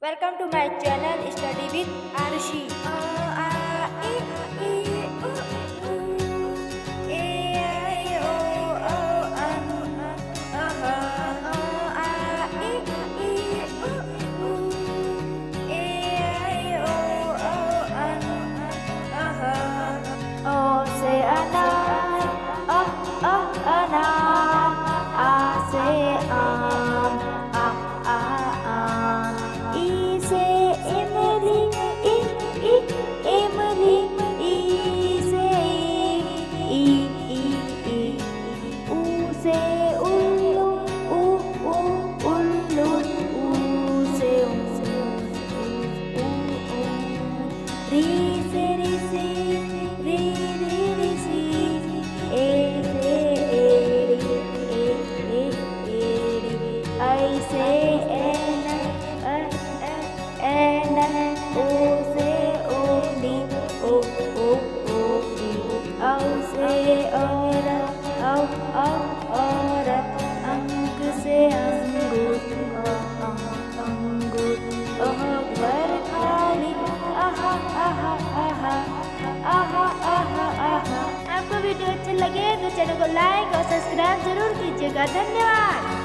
Welcome to my channel Study with Arshi. O say anan, anan, A say E say Emily, Emily, E say E. U say Ullu, Ullu, U say Ri say Ri, Ri say A say I say N, O say Oli, O, O say Ora, Ora, Ang say Angur, Angur, घर खाली, आहा आहा आहा आहा आहा आहा। आपको video अच्छे लगे तो चैनल को लाइक और सब्सक्राइब जरूर कीजिएगा। धन्यवाद।